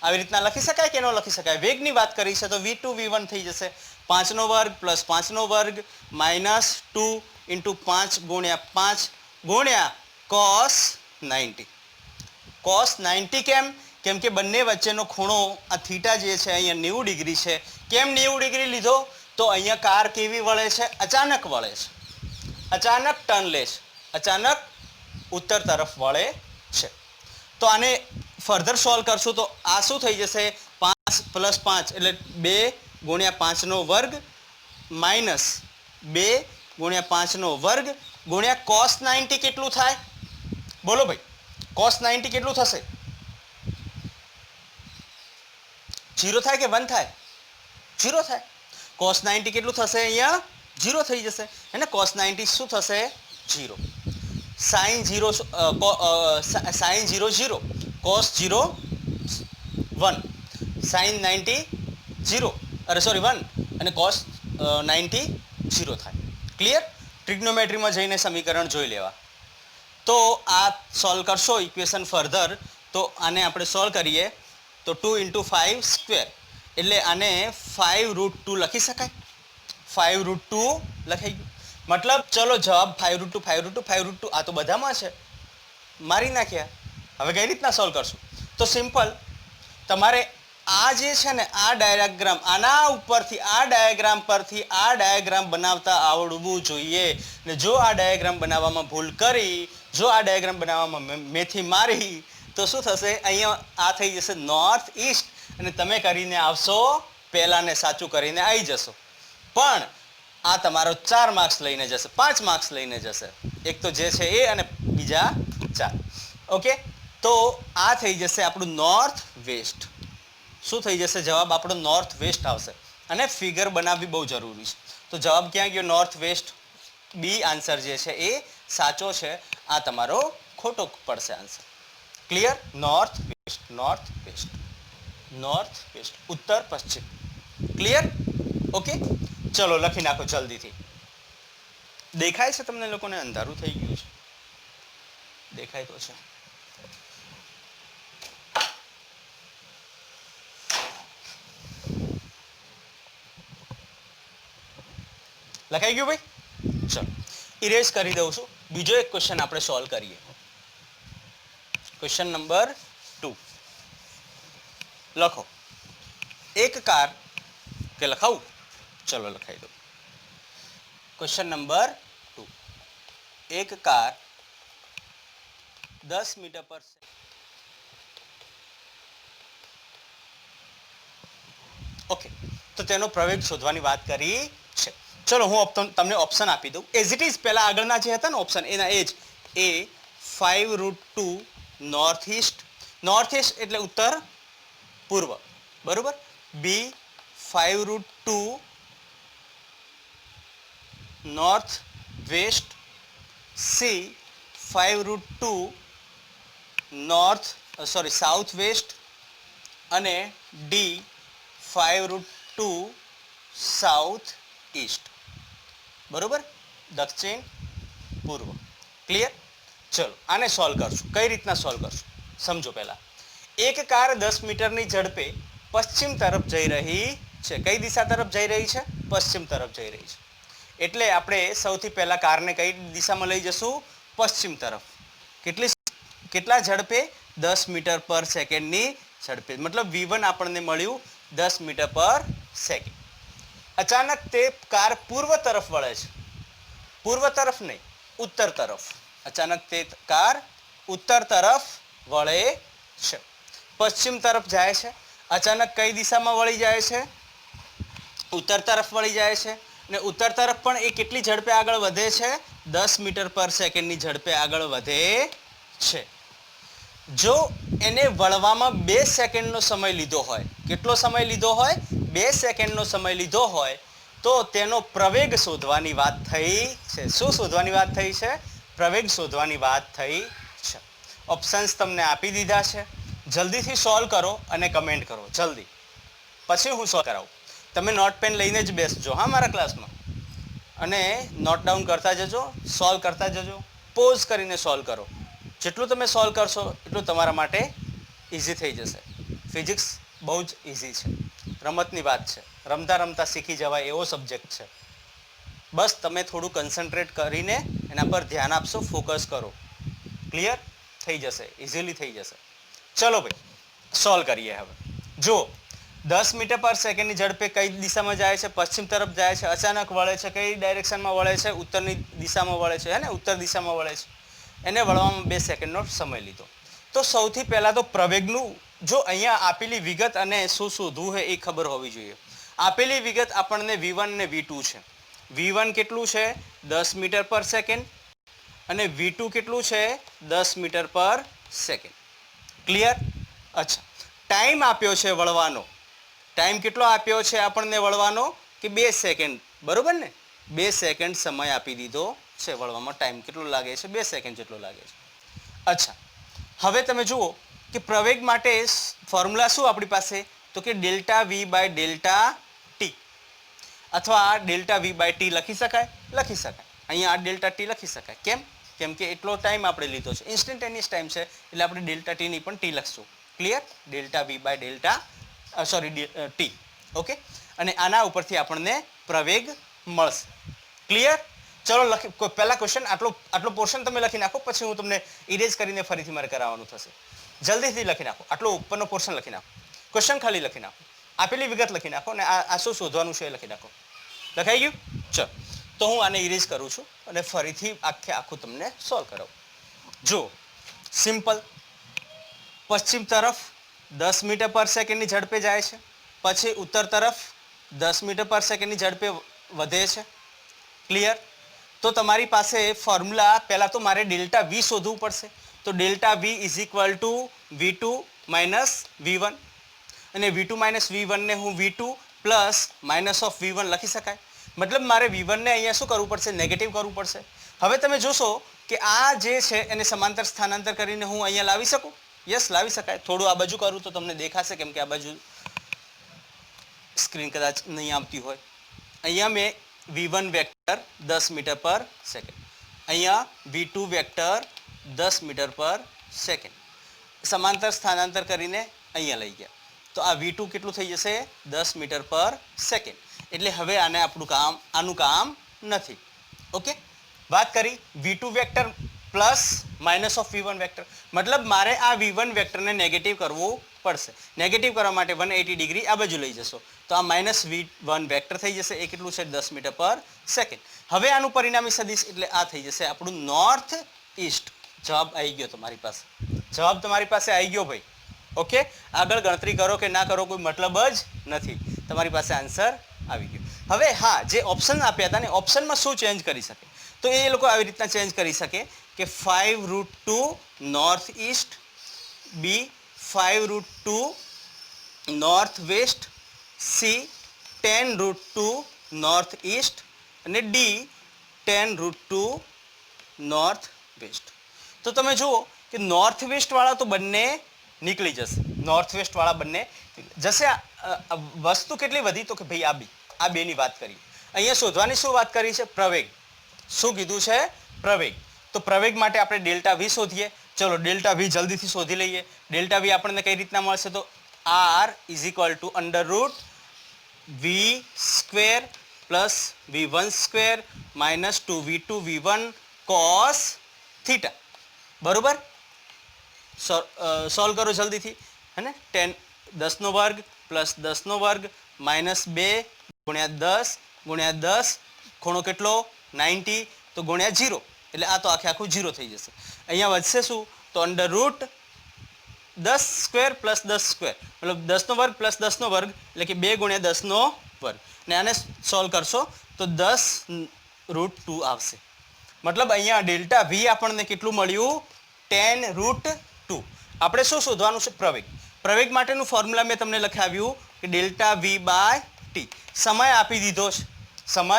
[SPEAKER 1] આવી રીતના લખી શકાય કે ન લખી શકાય? વેગની વાત કરી છે તો v2 v1 થઈ જશે 5 નો વર્ગ પ્લસ 5 નો વર્ગ માઇનસ 2 ઇન્ટુ 5 ગુણ્યા 5 ગુણ્યા cos 90. cos 90 કેમ કે બંને વચ્ચેનો ખૂણો આ થીટા જે છે અહીંયા 90 ડિગ્રી છે. કેમ 90 ડિગ્રી લીધો? તો અહીંયા કાર કેવી વળે છે? અચાનક વળે છે, અચાનક ટર્ન લે છે, અચાનક ઉત્તર તરફ વળે છે. તો આને ફર્ધર સોલ્વ કરશું તો આ શું થઈ જશે? 5 પ્લસ 5 એટલે 2 ગુણ્યા 5 નો વર્ગ માઇનસ 2 ગુણ્યા 5 નો વર્ગ ગુણ્યા cos 90 કેટલું થાય? બોલો ભાઈ, cos 90 કેટલું થશે? 0 થાય કે 1 થાય? 0 થાય. cos 90 કેટલું થશે? અહીંયા 0 થઈ જશે. હે ને? cos 90 શું થશે? 0. sin 0 sin 0 0 cos 0 1 sin 90 0 અરે સોરી 1 અને cos 90 0 થાય. ક્લિયર? ટ્રિગ્નોમેટ્રીમાં જઈને સમીકરણ જોઈ લેવા. તો આ સોલ્વ કરશો ઇક્વેશન ફર્ધર તો આને આપણે સોલ્વ કરીએ તો 2 ઇન્ટુ 5 સ્ક્વેર એટલે આને 5√2 લખી શકાય. 5√2 લખાઈ ગયું. મતલબ ચલો જવાબ 5√2 5√2 5√2 આ તો બધામાં છે, મારી નાખ્યા. હવે કઈ રીતના સોલ્વ કરશું? તો સિમ્પલ, તમારે આ જે છે ને આ ડાયાગ્રામ આના ઉપરથી આ ડાયાગ્રામ પરથી આ ડાયાગ્રામ બનાવતા આવડવું જોઈએ. ને જો આ ડાયાગ્રામ બનાવવામાં ભૂલ કરી, જો આ ડાયાગ્રામ બનાવવામાં મેથી મારી તો શું થશે? અહીંયા આ થઈ જશે નોર્થ ઈસ્ટ અને તમે કરીને આવશો પહેલાને સાચું કરીને આવી જશો. પણ આ તમારો 4 માર્ક્સ લઈને જશે, 5 માર્ક્સ લઈને જશે. એક તો જે છે એ અને બીજા 4. ઓકે, તો આ થઈ જશે આપણું નોર્થ વેસ્ટ. શું થઈ જશે? જવાબ આપણો નોર્થ વેસ્ટ આવશે. અને ફિગર બનાવવી બહુ જરૂરી છે. તો જવાબ ક્યાં ગયો? North waste. બી આન્સર જે છે એ સાચો છે, આ તમારો ખોટો પડશે answer. Clear? North waste, north waste, north waste, ઉત્તર પશ્ચિમ. ક્લિયર? ઓકે, ચલો લખી નાખો જલ્દીથી. દેખાય છે તમને લોકોને? અંધારું થઈ ગયું છે, દેખાય તો છે. લખાઈ ગયું ભાઈ? ચલો ઇરેઝ કરી દઉં છું. બીજો એક ક્વેશ્ચન આપણે સોલ્વ કરીએ. ક્વેશ્ચન નંબર 2 લખો. એક કાર કે લખાવું? ચલો લખાઈ દો. Question number 2. એક કાર 10 મીટર પર ઓકે, તો તેનો પ્રવેગ શોધવાની વાત કરી છે. ચલો હું તમને ઓપ્શન આપી દઉં. એઝ ઇટ ઇઝ પહેલા આગળના જે હતા ને ઓપ્શન એના એ જ. એ 5√2 નોર્થ ઈસ્ટ, નોર્થ ઈસ્ટ એટલે ઉત્તર પૂર્વ, બરોબર. બી 5√2 north waste, C 5√2 north south waste અને ડી 5√2 સાઉથ ઈસ્ટ, બરોબર, દક્ષિણ પૂર્વ. ક્લિયર? ચલો આને સોલ્વ કરશું. કઈ રીતના સોલ્વ કરશું સમજો પહેલા. એક કાર 10 મીટરની ઝડપે પશ્ચિમ તરફ જઈ રહી છે. કઈ દિશા તરફ જઈ રહી છે? પશ્ચિમ તરફ જઈ રહી છે. એટલે આપણે સૌથી પહેલા કારને કઈ દિશામાં લઈ જશું? પશ્ચિમ તરફ. કેટલા ઝડપે? 10 મીટર પર સેકન્ડની ઝડપે. મતલબ v1 આપણને મળ્યું 10 મીટર પર સેકન્ડ. અચાનક તે કાર પૂર્વ તરફ વળે છે. પૂર્વ તરફ નહીં, ઉત્તર તરફ. અચાનક તે કાર ઉત્તર તરફ વળે છે, પશ્ચિમ તરફ જાય છે. અચાનક કઈ દિશામાં વળી જાય છે? ઉત્તર તરફ વળી જાય છે. ને ઉત્તર તરફ પણ એ કેટલી ઝડપે આગળ વધે છે? 10 મીટર પર સેકન્ડની ઝડપે આગળ વધે છે. જો એને વળવામાં 2 સેકન્ડનો સમય લીધો હોય, કેટલો સમય લીધો હોય? 2 સેકન્ડનો સમય લીધો હોય તો તેનો પ્રવેગ શોધવાની વાત થઈ છે. શું શોધવાની વાત થઈ છે? પ્રવેગ શોધવાની વાત થઈ છે. ઓપ્શન્સ તમને આપી દીધા છે. જલ્દીથી સોલ્વ કરો અને કમેન્ટ કરો જલ્દી, પછી હું સોલ્વ કરાવું. તમે નોટ પેન લઈને જ બેસજો હા મારા ક્લાસમાં, અને નોટ ડાઉન કરતા જજો, સોલ્વ કરતા જજો. પોઝ કરીને સોલ્વ કરો. જેટલું તમે સોલ્વ કરશો એટલું તમારા માટે ઇઝી થઈ જશે. ફિઝિક્સ બહુ જ ઇઝી છે, રમતની વાત છે, રમતા રમતા શીખી જવાય એવો સબ્જેક્ટ છે. બસ તમે થોડું કન્સન્ટ્રેટ કરીને એના પર ધ્યાન આપશો, ફોકસ કરો, ક્લિયર થઈ જશે, ઇઝીલી થઈ જશે. ચલો ભાઈ સોલ્વ કરીએ. હવે જો 10 મીટર પર સેકન્ડની ઝડપે કઈ દિશામાં જાય છે? પશ્ચિમ તરફ જાય છે. અચાનક વળે છે, કઈ ડાયરેક્શનમાં વળે છે? ઉત્તરની દિશામાં વળે છે, હે ને, ઉત્તર દિશામાં વળે છે. એને વળવામાં 2 સેકન્ડનો સમય લીધો. તો સૌથી પહેલાં તો પ્રવેગનું જો અહીંયા આપેલી વિગત અને શું શોધવું હોય એ ખબર હોવી જોઈએ. આપેલી વિગત આપણને V1 અને V2 છે. V1 કેટલું છે? 10 મીટર પર સેકન્ડ અને V2 કેટલું છે? 10 મીટર પર સેકન્ડ. ક્લિયર? અચ્છા, ટાઈમ આપ્યો છે વળવાનો. ટાઈમ કેટલો આપ્યો છે આપણને વળવાનો? કે 2 સેકન્ડ, બરોબર ને? 2 સેકન્ડ સમય આપી દીધો છે વળવામાં. ટાઈમ કેટલો લાગે છે? 2 સેકન્ડ જેટલો લાગે છે. અચ્છા, હવે તમે જુઓ કે પ્રવેગ માટે ફોર્મ્યુલા શું આપણી પાસે? તો કે delta V by delta T, અથવા આ ડેલ્ટા V બાય ટી લખી શકાય? લખી શકાય. અહીંયા આ ડેલ્ટા ટી લખી શકાય. કેમ? કેમ કે એટલો ટાઈમ આપણે લીધો છે, ઇન્સ્ટન્ટેનિયસ ટાઈમ છે, એટલે આપણે ડેલ્ટા ટીની પણ ટી લખશું. Clear? Delta V by delta T. Okay, અને આના ઉપરથી આપણને પ્રવેગ મળશે. ક્લિયર? ચલો લખી, પહેલા ક્વેશ્ચન આટલો પોર્શન તમે લખી નાખો, પછી હું તમને ઇરેઝ કરીને ફરીથી મારે કરાવવાનું થશે. જલ્દીથી લખી નાખો, આટલો ઉપરનો પોર્શન લખી નાખો, ક્વેશ્ચન ખાલી લખી નાખો, આપેલી વિગત લખી નાખો, અને આ શું શોધવાનું છે એ લખી નાખો. લખાઈ ગયું? ચલો, તો હું આને ઇરેઝ કરું છું અને ફરીથી આખું તમને સોલ્વ કરાવું. જો સિમ્પલ, પશ્ચિમ તરફ 10 મીટર પર સેકન્ડની ઝડપે જાય છે, પછી ઉત્તર તરફ 10 મીટર પર સેકન્ડની ઝડપે વધે છે. ક્લિયર? તો તમારી પાસે ફોર્મ્યુલા પહેલાં તો મારે ડેલ્ટા V શોધવું પડશે. તો delta V is equal two V2 minus V1, અને V2 માઇનસ V1 ને હું V2 plus minus of V1 લખી શકાય. મતલબ મારે V1 ને અહીંયા શું કરવું પડશે? નેગેટિવ કરવું પડશે. હવે તમે જોશો કે આ જે છે એને સમાંતર સ્થાનાંતર કરીને હું અહીંયા લાવી શકું? યસ, લાવી શકાય. થોડું આ બાજુ કરું તો તમને દેખાશે, કેમ કે આ બાજુ સ્ક્રીન કદાચ નહીં આવતી હોય. અહીંયા મેં V1 વેક્ટર 10 મીટર પર સેકન્ડ, અહીંયા V2 વેક્ટર 10 મીટર પર સેકન્ડ સમાંતર સ્થાનાંતર કરીને અહીંયા લઈ ગયા. તો આ V2 કેટલું થઈ જશે? 10 મીટર પર સેકન્ડ. એટલે હવે આનું કામ નથી. ઓકે, વાત કરી V2 vector plus minus of V1 vector. મતલબ મારે આ V1 વેક્ટરને નેગેટિવ કરવું પડશે. નેગેટિવ કરવા માટે 180 ડિગ્રી આ બાજુ લઈ જશો તો આ માઇનસ V1 વેક્ટર થઈ જશે. એ કેટલું છે? 10 મીટર પર સેકન્ડ. હવે આનું પરિણામી સદિશ એટલે આ થઈ જશે આપણું નોર્થ ઈસ્ટ. જવાબ આવી ગયો તમારી પાસે, જવાબ તમારી પાસે આવી ગયો ભાઈ. ઓકે, આગળ ગણતરી કરો કે ના કરો કોઈ મતલબ જ નથી, તમારી પાસે આન્સર આવી ગયો. હવે હા, જે ઓપ્શન આપ્યા હતા ને, ઓપ્શનમાં શું ચેન્જ કરી શકે? તો એ લોકો આવી રીતના ચેન્જ કરી શકે કે 5√2 નોર્થ ઈસ્ટ, બી 5√2 north waste, C 10√2 north East, અને ડી 10√2 નોર્થ વેસ્ટ. તો તમે જુઓ કે નોર્થ વેસ્ટ વાળા તો બંને નીકળી જશે. નોર્થ વેસ્ટ વાળા બંને જશે. વસ્તુ કેટલી વધી? તો કે ભાઈ આ બેની વાત કરી. અહીંયા શોધવાની શું વાત કરી છે? પ્રવેગ. શું કીધું છે? પ્રવેગ. તો પ્રવેગ માટે આપણે ડેલ્ટા V શોધીએ. ચલો ડેલ્ટા V જલ્દીથી શોધી લઈએ. ડેલ્ટા V આપણને કઈ રીતના મળશે? તો R is equal two √ V square plus V1 square minus 2V2 V1 cos theta. બરોબર? સોલ્વ કરો જલ્દીથી, હે ને? 10 વર્ગ પ્લસ 10 વર્ગ માઇનસ 2 ગુણ્યા 10 ગુણ્યા 10, ખૂણો કેટલો? 90, તો ગુણ્યા 0, એટલે આ તો આખું 0 થઈ જશે. અહીંયા વધશે શું? તો √ 10 સ્ક્વેર પ્લસ 10 સ્ક્વેર, મતલબ 10 વર્ગ પ્લસ 10 વર્ગ, એટલે કે 2 ગુણ્યા 10 વર્ગ. ને આને સોલ્વ કરશો તો 10√2 આવશે. મતલબ અહીંયા ડેલ્ટા V આપણને કેટલું મળ્યું? 10√2. આપણે શું શોધવાનું છે? પ્રવેગ. પ્રવેગ માટેનું ફોર્મ્યુલા મેં તમને લખાવ્યું કે ડેલ્ટા V બાય ટી. સમય આપી દીધો છે, સમય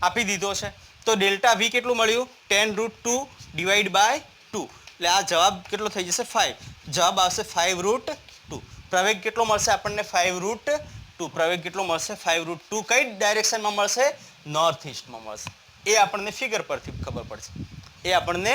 [SPEAKER 1] આપી દીધો છે. તો ડેલ્ટા V કેટલું મળ્યું? 10√2 ડિવાઈડ બાય 2, એટલે આ જવાબ કેટલો થઈ જશે? 5. જવાબ આવશે 5√2. પ્રવેગ કેટલો મળશે આપણને? 5√2. પ્રવેગ કેટલો મળશે? 5√2. કઈ ડાયરેક્શનમાં મળશે? નોર્થ ઈસ્ટમાં મળશે. એ આપણને ફિગર પરથી ખબર પડશે. એ આપણને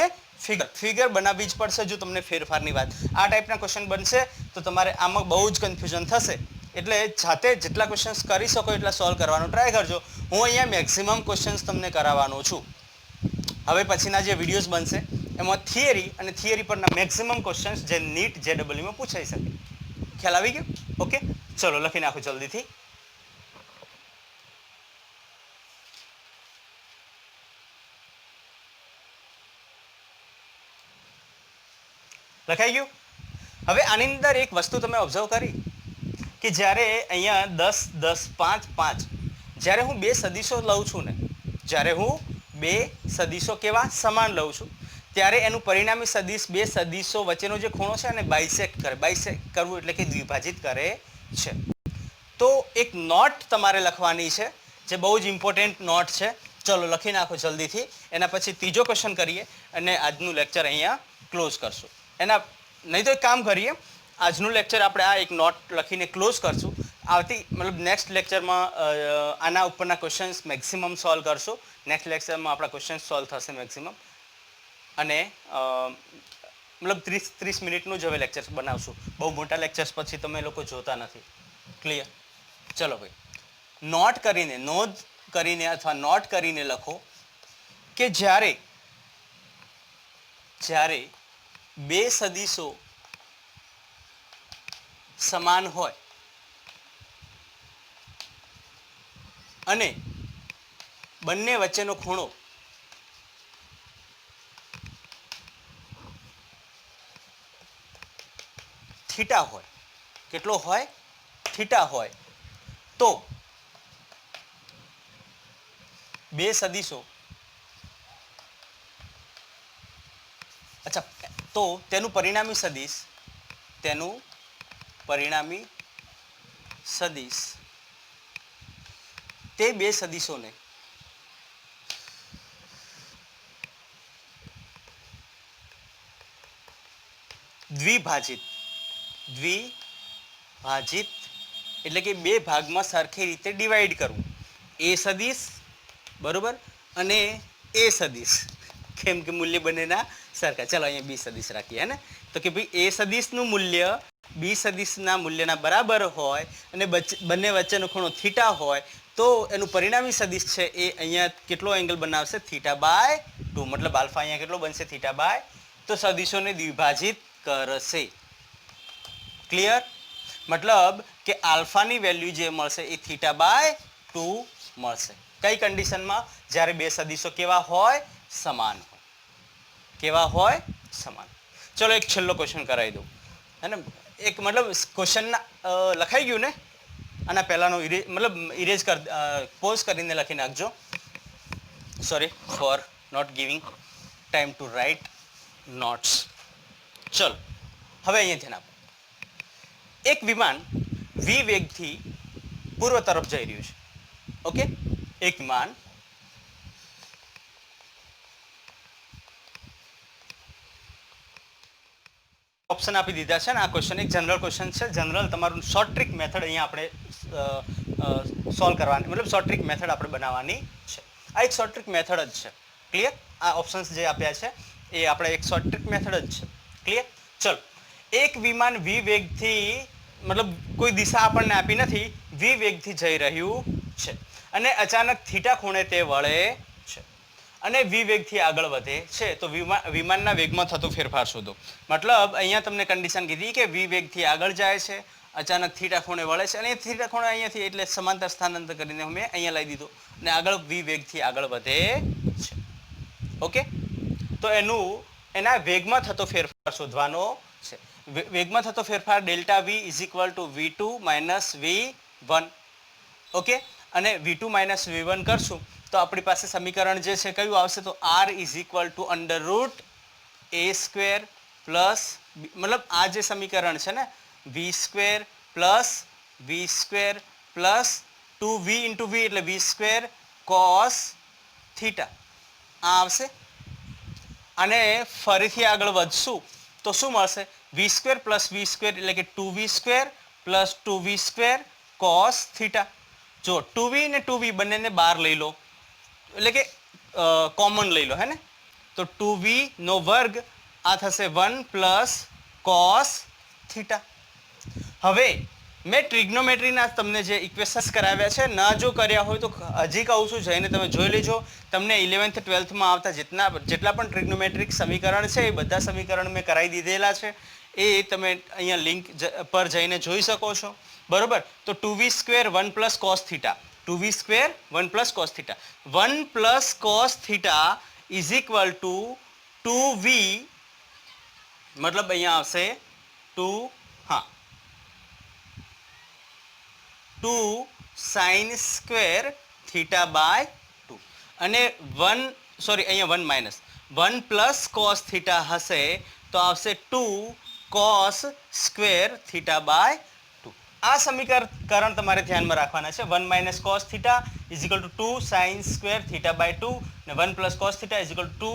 [SPEAKER 1] ફિગર બનાવવી જ પડશે જો તમને ફેરફારની વાત. આ ટાઈપના ક્વેશ્ચન બનશે તો તમારે આમાં બહુ જ કન્ફ્યુઝન થશે. એટલે જાતે જેટલા ક્વેશ્ચન્સ કરી શકો એટલા સોલ્વ કરવાનો ટ્રાય કરજો. હું અહીંયા મેક્સિમમ ક્વેશ્ચન્સ તમને કરાવવાનો છું. હવે પછીના જે વિડીયોઝ બનશે એમાં થિયરી અને થિયરી પરના મેક્સિમમ ક્વેશ્ચન્સ જે નીટ JEEમાં પૂછાઈ શકે. ખ્યાલ આવી ગયો? ઓકે, ચલો લખી નાખો જલ્દીથી. લખાઈ ગયું? હવે આની અંદર એક વસ્તુ તમે ઓબ્ઝર્વ કરી કે જ્યારે અહીંયા 10 10 5 5 જ્યારે હું બે સદીશો લઉં છું ને, જ્યારે હું બે સદીશો કેવા સમાન લઉં છું, ત્યારે એનું પરિણામી સદીશ બે સદીશો વચ્ચેનો જે ખૂણો છે એને બાયસેક્ટ કરે. બાયસેક્ટ કરવું એટલે કે દ્વિભાજિત કરે છે. તો એક નોટ તમારે લખવાની છે જે બહુ જ ઇમ્પોર્ટન્ટ નોટ છે. ચલો લખી નાખો જલ્દીથી. એના પછી ત્રીજો ક્વેશ્ચન કરીએ અને આજનું લેક્ચર અહીંયા ક્લોઝ કરશું. એના નહીં તો એક કામ કરીએ, આજનું લેક્ચર આપણે આ એક નોટ લખીને ક્લોઝ કરશું. આવતી મતલબ નેક્સ્ટ લેક્ચરમાં આના ઉપરના ક્વેશ્ચન્સ મેક્સિમમ સોલ્વ કરશું. નેક્સ્ટ લેક્ચરમાં આપણા ક્વેશ્ચન્સ સોલ્વ થશે મેક્સિમમ. અને મતલબ 30 મિનિટનું જ હવે લેક્ચર્સ બનાવશું. બહુ મોટા લેક્ચર્સ પછી તમે લોકો જોતા નથી. ક્લિયર? ચલો ભાઈ, નોટ કરીને, નોંધ કરીને અથવા નોટ કરીને લખો કે જ્યારે બે સદીશો સમાન હોય અને બંને વચ્ચેનો ખૂણો થીટા હોય. કેટલો હોય? થીટા હોય. તો બે સદીશો, અચ્છા, તો તેનું પરિણામી સદીશ તે બે સદીશોને દ્વિભાજિત એટલે કે બે ભાગમાં સરખી રીતે ડિવાઈડ કરવું. એ સદીશ બરોબર અને એ સદીશ, કેમ કે મૂલ્ય બંનેના સરખા. ચાલો અહીંયા બી સદીશ રાખીએ ને. તો કે ભાઈ એ સદીશનું મૂલ્ય બી સદીશના મૂલ્યના બરાબર હોય અને બંને વચ્ચેનો ખૂણો થીટા હોય તો એનું પરિણામી સદીશ છે એ અહીંયા કેટલો એંગલ બનાવશે? θ/2. મતલબ આલ્ફા અહીંયા કેટલો બનશે? θ/, તો સદીશોને દ્વિભાજિત કરશે. ક્લિયર? મતલબ કે આલ્ફાની વેલ્યુ જે મળશે એ θ/2 મળશે. કઈ કન્ડિશનમાં? જ્યારે બે સદીશો કેવા હોય? સમાન હોય. કેવા હોય? સમાન. ચલો એક છેલ્લો ક્વેશ્ચન કરાવી દઉં હે ને. એક મતલબ ક્વેશ્ચન લખાઈ ગયું ને? આના પહેલાંનો ઇરેજ કર, પોઝ કરીને લખી નાખજો. Sorry for not giving time to write notes. ચલો હવે અહીંયા ધ્યાન આપો. એક વિમાન v વેગથી પૂર્વ તરફ જઈ રહ્યું છે. ઓકે, એક વિમાન ઓપ્શન આપી દીધા છે ને. આ ક્વેશ્ચન એક જનરલ ક્વેશ્ચન છે. જનરલ તમારું શોર્ટ ટ્રિક મેથડ અહીંયા આપણે સોલ્વ કરવાની, મતલબ શોર્ટ ટ્રિક મેથડ આપણે બનાવવાની છે. આ એક શોર્ટ ટ્રિક મેથડ જ છે. ક્લિયર? આ ઓપ્શન્સ જે આપ્યા છે એ આપણે એક શોર્ટ ટ્રિક મેથડ જ છે. ક્લિયર? ચલો, એક વિમાન v વેગથી, મતલબ કોઈ દિશા આપણને આપી નથી, v વેગથી જઈ રહ્યું છે અને અચાનક થીટા ખૂણે તે વળે છે અને v વેગથી આગળ વધે છે. તો વિમાનના વેગમાં થતો ફેરફાર શોધો. મતલબ અહીંયા તમને કન્ડિશન કીધી કે v વેગથી આગળ જાય છે, અચાનક થીટા ખૂણે વળે છે અને થીટા ખૂણે અહીંયાથી એટલે સમાંતર સ્થાનાંતર કરીને મેં અહીંયા લઈ દીધો અને આગળ v વેગથી આગળ વધે છે. ઓકે, તો એના વેગમાં થતો ફેરફાર શોધવાનો છે. વેગમાં થતો ફેરફાર delta v = v2 - v1. Okay, અને v2 - v1 કરશું તો આપણી પાસે સમીકરણ જે છે કયું આવશે? તો r = √a² પ્લસ, મતલબ આ જે સમીકરણ છે ને, v² plus v² plus 2v × v એટલે v² cos θ આ આવશે. અને ફરીથી આગળ વધશું તો શું મળશે? v² પ્લસ v² એટલે કે 2v² પ્લસ 2v² cos θ. જો 2v ને 2v બંનેને બહાર લઈ લો, એટલે કે કોમન લઈ લો હે ને. તો 2v નો વર્ગ આ થશે 1 પ્લસ cos θ. હવે મેં ટ્રિગ્નોમેટ્રીના તમને જે ઇક્વેશન્સ કરાવ્યા છે, ના જો કર્યા હોય તો હજી કહું છું જઈને તમે જોઈ લેજો. તમને 11th 12thમાં આવતા જેટલા પણ ટ્રિગ્નોમેટ્રિક સમીકરણ છે એ બધા સમીકરણ મેં કરાવી દીધેલા છે. એ તમે અહીંયા લિંક પર જઈને જોઈ શકો છો. બરોબર. તો 2v² 1 + cos θ, 2v² 1 + cos θ, 1 + cos θ is equal to 2v, મતલબ અહીંયા આવશે 2 sin² θ/2 અને 1 સોરી અહીંયા 1 માઇનસ 1 + cos θ હશે તો આવશે 2 cos² θ/2. આ સમીકરણ તમારે ધ્યાનમાં રાખવાના છે. 1 - cos θ = 2 sin² θ/2 અને 1 + cos θ = 2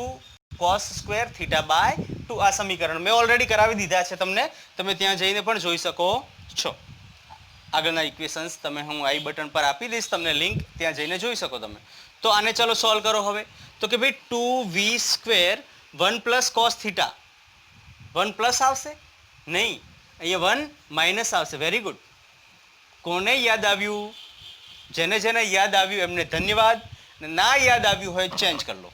[SPEAKER 1] cos² θ/2. આ સમીકરણ મેં ઓલરેડી કરાવી દીધા છે તમને, તમે ત્યાં જઈને પણ જોઈ શકો છો. આગળના ઇક્વેશન્સ તમે હું આઈ બટન પર આપી દઈશ તમને લિંક, ત્યાં જઈને જોઈ શકો તમે. તો આને ચલો સોલ્વ કરો હવે. તો કે ભાઈ 2v² 1 + cos θ, 1 પ્લસ આવશે નહીં, અહીંયા 1 માઇનસ આવશે. Very good. કોને યાદ આવ્યું? જેને જેને યાદ આવ્યું એમને ધન્યવાદ. ના યાદ આવ્યું હોય ચેન્જ કરી લો.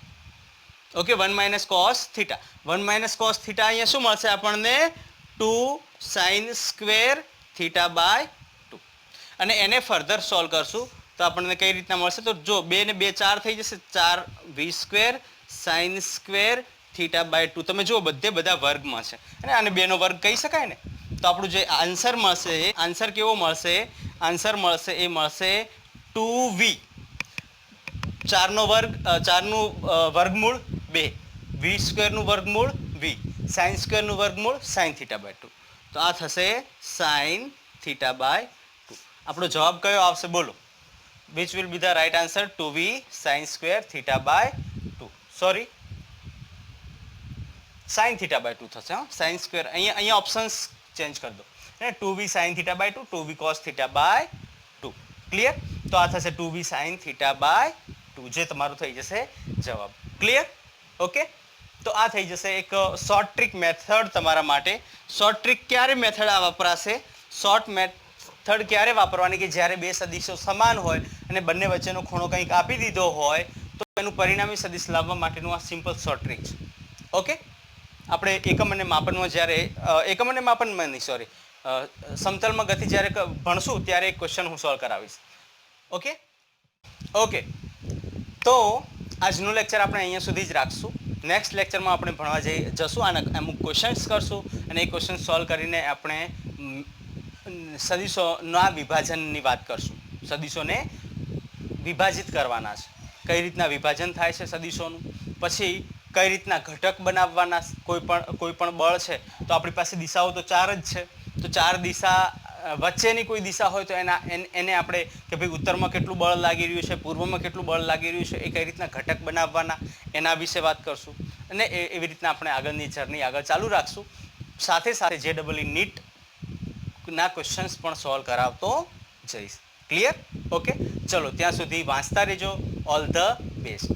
[SPEAKER 1] ઓકે. 1 - cos θ, 1 - cos θ અહીંયા શું મળશે આપણને? 2 sin² θ/2. અને એને ફર્ધર સોલ્વ કરશું તો આપણને કઈ રીતના મળશે? તો જો 2 ને 2 4 થઈ જશે, 4v² sin² θ/2. તમે જુઓ બધા વર્ગમાં છે અને આને 2 નો વર્ગ કહી શકાય ને. તો આપણું જે આન્સર મળશે, આન્સર કેવો મળશે? આન્સર મળશે એ મળશે 2v, 4 નો વર્ગ, 4 નું વર્ગમૂળ 2, v² નું વર્ગમૂળ v, sin² નું વર્ગમૂળ sin θ/2. તો આ થશે sin θ/2. આપણો જવાબ કયો આવશે બોલો? Which will be the right answer? 2v sin² θ/2. Sorry, sin θ/2 થશે. sin², અહીંયા ઓપ્શન્સ ચેન્જ કરી દો. 2v sin θ/2, 2v cos θ/2. Clear? તો આ થશે 2v sin θ/2, જે તમારું થઈ જશે જવાબ. ક્લિયર? ઓકે. તો આ થઈ જશે એક શોર્ટ ટ્રિક મેથડ તમારા માટે. શોર્ટ ટ્રિક ક્યારે મેથડ આ વપરાશે? શોર્ટ મેથડ ક્યારે વાપરવાની? કે જ્યારે બે સદિશો સમાન હોય અને બંને વચ્ચેનો ખૂણો કંઈક આપી દીધો હોય તો એનું પરિણામી સદિશ લાવવા માટેનું આ સિમ્પલ શોર્ટ ટ્રિક છે. ઓકે. આપણે એકમ અને માપનમાં જ્યારે સમતલમાં ગતિ જ્યારે ભણશું ત્યારે એક ક્વેશ્ચન હું સોલ્વ કરાવીશ. ઓકે. ઓકે. તો આજનું લેક્ચર આપણે અહીંયા સુધી જ રાખશું. નેક્સ્ટ લેક્ચરમાં આપણે ભણવા જશું અને અમુક ક્વેશ્ચન્સ કરશું અને એ ક્વેશ્ચન સોલ્વ કરીને આપણે સદિશોના વિભાજનની વાત કરશું. સદિશોને વિભાજિત કરવાના છે, કઈ રીતના વિભાજન થાય છે સદિશોનું, પછી કઈ રીતના ઘટક બનાવવાના. કોઈ પણ બળ છે તો આપણી પાસે દિશાઓ તો 4 જ છે, તો 4 દિશા વચ્ચેની કોઈ દિશા હોય તો એને આપણે કે ભાઈ ઉત્તરમાં કેટલું બળ લાગી રહ્યું છે, પૂર્વમાં કેટલું બળ લાગી રહ્યું છે, એ કઈ રીતના ઘટક બનાવવાના એના વિશે વાત કરશું. અને એવી રીતના આપણે આગળની જર્ની આગળ ચાલુ રાખશું. સાથે સાથે JEE નીટના ક્વેશ્ચન્સ પણ સોલ્વ કરાવતો જઈશ. ક્લિયર? ઓકે. ચલો ત્યાં સુધી વાંચતા રહેજો. All the best.